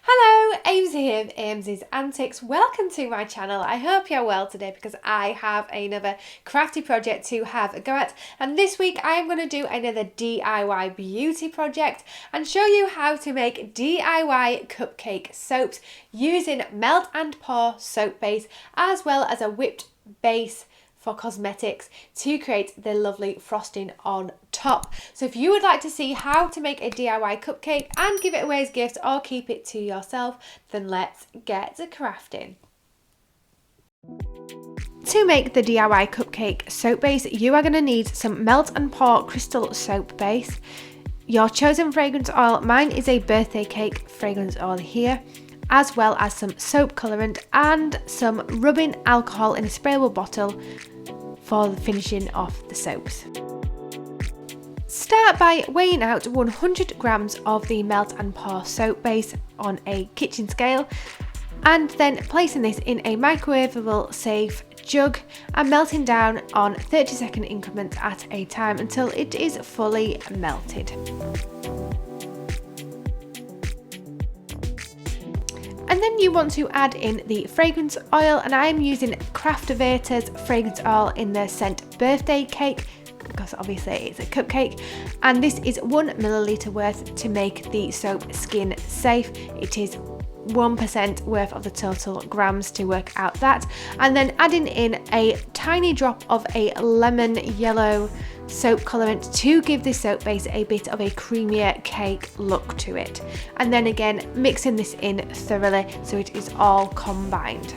Hello, Aimsy here of Aimsy's Antics. Welcome to my channel. I hope you're well today because I have another crafty project to have a go at. And this week I am going to do another DIY beauty project and show you how to make DIY cupcake soaps using melt and pour soap base as well as a whipped base for cosmetics to create the lovely frosting on top. So if you would like to see how to make a DIY cupcake and give it away as gift or keep it to yourself, then let's get to crafting. To make the DIY cupcake soap base, you are going to need some melt and pour crystal soap base, your chosen fragrance oil. Mine is a birthday cake fragrance oil here, as well as some soap colorant and some rubbing alcohol in a sprayable bottle for the finishing off the soaps. Start by weighing out 100 grams of the melt and pour soap base on a kitchen scale and then placing this in a microwavable safe jug and melting down on 30-second increments at a time until it is fully melted. And then you want to add in the fragrance oil, and I am using Craftivator's fragrance oil in the scent birthday cake because obviously it's a cupcake, and this is 1 milliliter worth to make the soap skin safe. It is 1% worth of the total grams to work out that, and then adding in a tiny drop of a lemon yellow soap colorant to give this soap base a bit of a creamier cake look to it, and then again mixing this in thoroughly so it is all combined.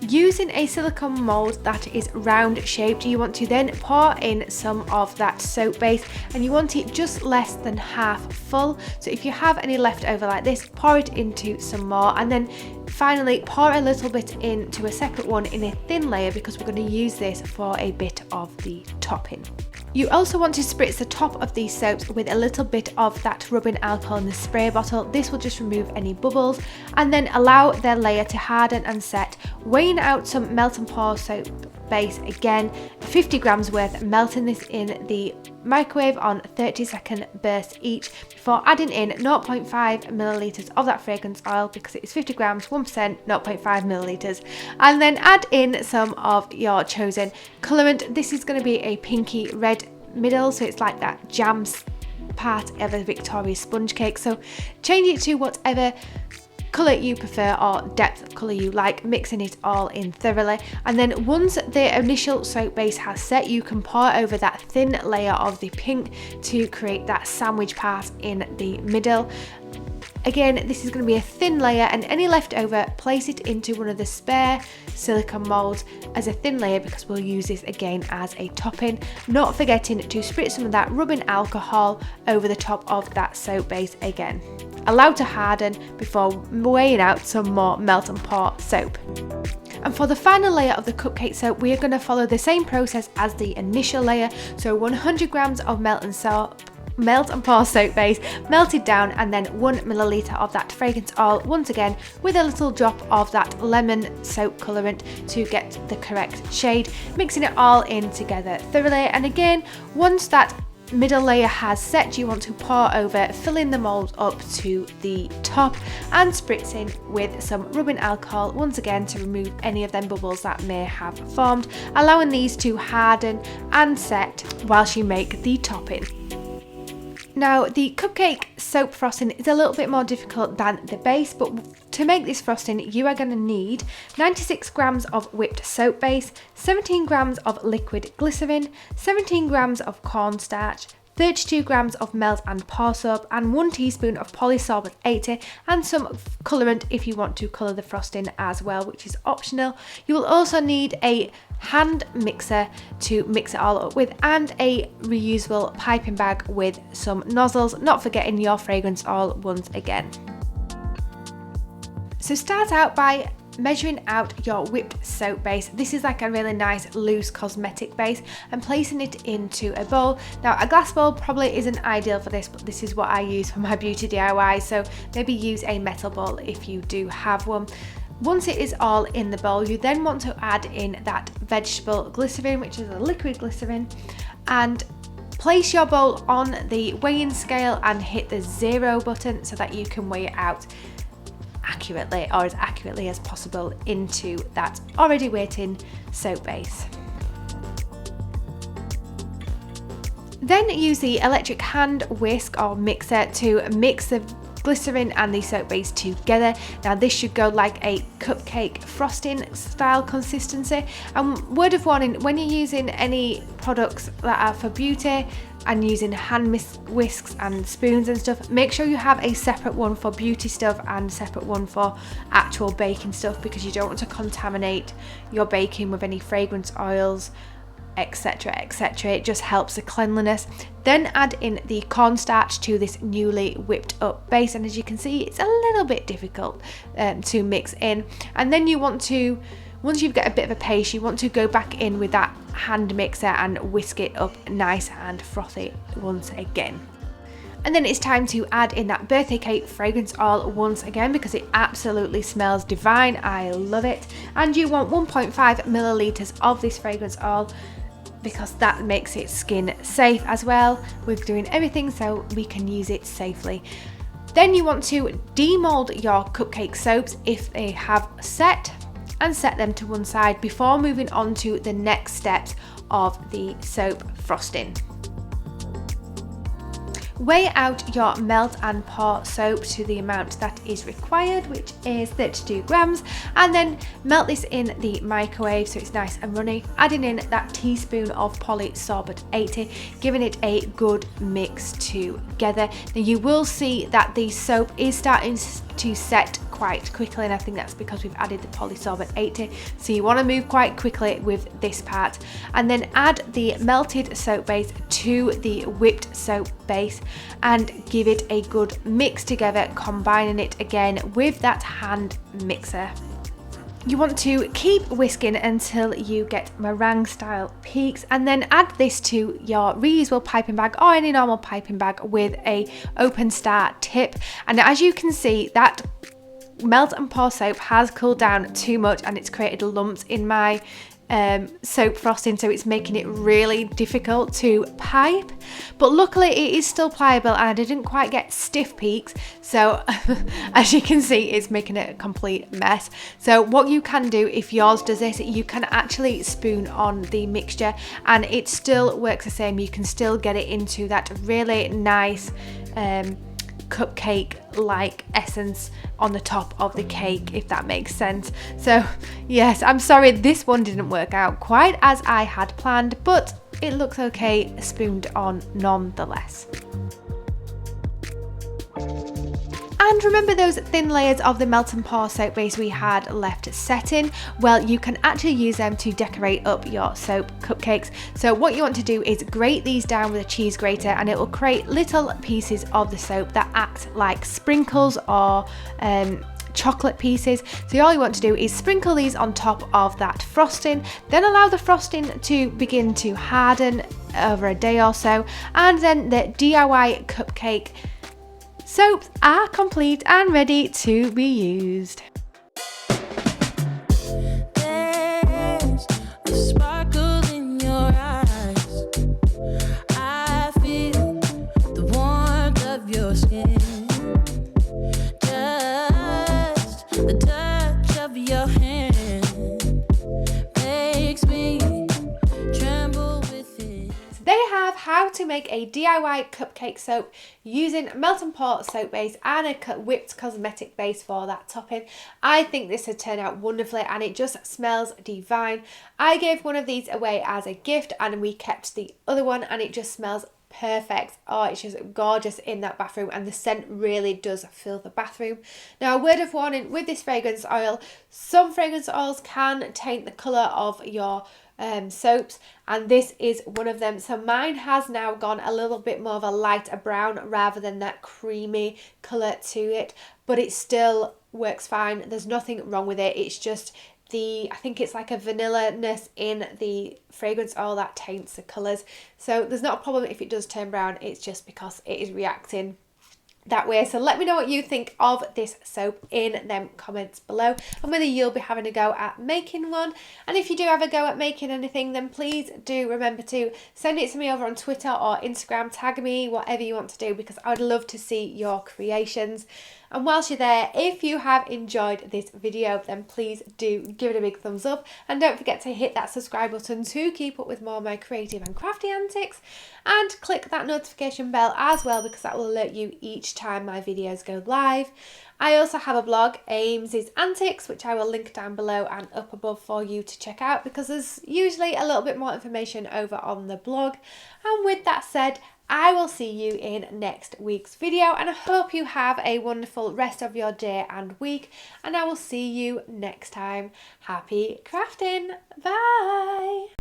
Using a silicone mold that is round shaped, you want to then pour in some of that soap base, and you want it just less than half full. So if you have any left over like this, pour it into some more, and then finally pour a little bit into a separate one in a thin layer because we're going to use this for a bit of the topping. You also want to spritz the top of these soaps with a little bit of that rubbing alcohol in the spray bottle. This will just remove any bubbles, and then allow their layer to harden and set. Weighing out some melt and pour soap base again, 50 grams worth, melting this in the microwave on 30-second bursts each before adding in 0.5 milliliters of that fragrance oil because it is 50 grams, 1%, 0.5 milliliters, and then add in some of your chosen colorant. This is going to be a pinky red middle, so it's like that jam part of a Victoria sponge cake, so change it to whatever colour you prefer or depth of colour you like, mixing it all in thoroughly. And then once the initial soap base has set, you can pour over that thin layer of the pink to create that sandwich part in the middle. Again, this is going to be a thin layer, and any leftover, place it into one of the spare silicone molds as a thin layer because we'll use this again as a topping. Not forgetting to spritz some of that rubbing alcohol over the top of that soap base again. Allow to harden before weighing out some more melt and pour soap. And for the final layer of the cupcake soap, we are going to follow the same process as the initial layer. So 100 grams of melt and pour soap base melted down, and then 1 milliliter of that fragrance oil, once again with a little drop of that lemon soap colorant to get the correct shade, mixing it all in together thoroughly. And again, once that middle layer has set, you want to pour over, filling the mold up to the top and spritzing with some rubbing alcohol once again to remove any of them bubbles that may have formed, allowing these to harden and set whilst you make the topping. Now, the cupcake soap frosting is a little bit more difficult than the base, but to make this frosting, you are going to need 96 grams of whipped soap base, 17 grams of liquid glycerin, 17 grams of cornstarch, 32 grams of melt and pour soap, and 1 teaspoon of polysorbate 80, and some colorant if you want to color the frosting as well, which is optional. You will also need a hand mixer to mix it all up with, and a reusable piping bag with some nozzles, not forgetting your fragrance oil once again. So start out by measuring out your whipped soap base. This is like a really nice loose cosmetic base, and placing it into a bowl. Now, a glass bowl probably isn't ideal for this, but this is what I use for my beauty DIY, so maybe use a metal bowl if you do have one. Once it is all in the bowl, you then want to add in that vegetable glycerin, which is a liquid glycerin, and place your bowl on the weighing scale and hit the 0 button so that you can weigh it out accurately, or as accurately as possible, into that already weighed in soap base. Then use the electric hand whisk or mixer to mix the glycerin and the soap base together. Now this should go like a cupcake frosting style consistency. And word of warning, when you're using any products that are for beauty and using hand whisks and spoons and stuff, make sure you have a separate one for beauty stuff and separate one for actual baking stuff, because you don't want to contaminate your baking with any fragrance oils, etc, etc. It just helps the cleanliness. Then add in the cornstarch to this newly whipped up base, and as you can see, it's a little bit difficult to mix in. And then you want to, once you've got a bit of a paste, you want to go back in with that hand mixer and whisk it up nice and frothy once again. And then it's time to add in that birthday cake fragrance oil once again, because it absolutely smells divine. I love it. And you want 1.5 milliliters of this fragrance oil, because that makes it skin safe as well. We're doing everything so we can use it safely. Then you want to demold your cupcake soaps if they have set, and set them to one side before moving on to the next steps of the soap frosting. Weigh out your melt and pour soap to the amount that is required, which is 32 grams, and then melt this in the microwave so it's nice and runny, adding in that teaspoon of polysorbate 80, giving it a good mix together. Now you will see that the soap is starting to set quite quickly, and I think that's because we've added the polysorbate 80, so you want to move quite quickly with this part. And then add the melted soap base to the whipped soap base and give it a good mix together, combining it again with that hand mixer. You want to keep whisking until you get meringue style peaks, and then add this to your reusable piping bag or any normal piping bag with a open star tip. And as you can see, that melt and pour soap has cooled down too much and it's created lumps in my soap frosting, so it's making it really difficult to pipe. But luckily it is still pliable and I didn't quite get stiff peaks, so as you can see, it's making it a complete mess. So what you can do if yours does this, you can actually spoon on the mixture and it still works the same. You can still get it into that really nice cupcake like essence on the top of the cake, if that makes sense. So yes, I'm sorry this one didn't work out quite as I had planned, but it looks okay spooned on nonetheless. And remember those thin layers of the melt and pour soap base we had left setting? Well, you can actually use them to decorate up your soap cupcakes. So what you want to do is grate these down with a cheese grater, and it will create little pieces of the soap that act like sprinkles or chocolate pieces. So all you want to do is sprinkle these on top of that frosting, then allow the frosting to begin to harden over a day or so, and then the DIY cupcake soaps are complete and ready to be used. There's a sparkle in your eyes. I feel the warmth of your skin. Just the touch of your hand makes me tremble with it. They have how to make a DIY cupcake soap using melt and pour soap base and a whipped cosmetic base for that topping. I think this has turned out wonderfully and it just smells divine. I gave one of these away as a gift and we kept the other one, and it just smells perfect. Oh, it's just gorgeous in that bathroom, and the scent really does fill the bathroom. Now, a word of warning with this fragrance oil, some fragrance oils can taint the colour of your soaps, and this is one of them. So mine has now gone a little bit more of a lighter brown rather than that creamy colour to it, but it still works fine. There's nothing wrong with it. It's just I think it's like a vanilla-ness in the fragrance oil that taints the colours. So there's not a problem if it does turn brown. It's just because it is reacting that way. So let me know what you think of this soap in them comments below, and whether you'll be having a go at making one. And if you do have a go at making anything, then please do remember to send it to me over on Twitter or Instagram, tag me, whatever you want to do, because I would love to see your creations. And whilst you're there, if you have enjoyed this video, then please do give it a big thumbs up, and don't forget to hit that subscribe button to keep up with more of my creative and crafty antics, and click that notification bell as well, because that will alert you each time my videos go live. I also have a blog, Aimsy's Antics, which I will link down below and up above for you to check out, because there's usually a little bit more information over on the blog. And with that said, I will see you in next week's video, and I hope you have a wonderful rest of your day and week, and I will see you next time. Happy crafting. Bye.